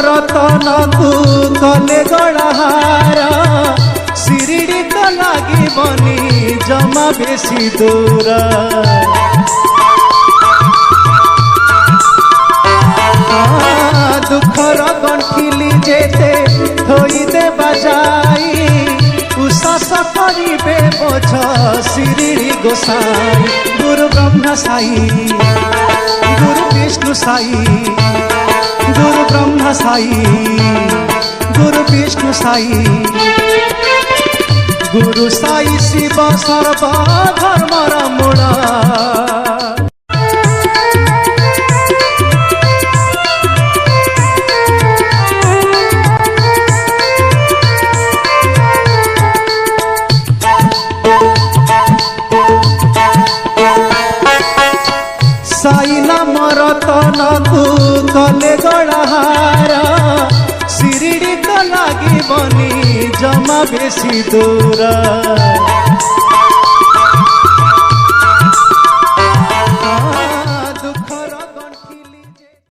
रतन को कले गड़हार शिरडी तो लगी बनी जमा बेसी दूर दुखर गंठिली जेते थई दे बजाई उसास करिबे बोझ शिरडी गोसाई गुरु ब्रह्मा साई गुरु विष्णु साई गुरु ब्रह्मा साई गुरु विष्णु साई गुरु साई शिव सर्व धर्मर मूला साई नाम रतन को कले गड़हार शिरडी तो लगी बनी जमा बेसी दूर।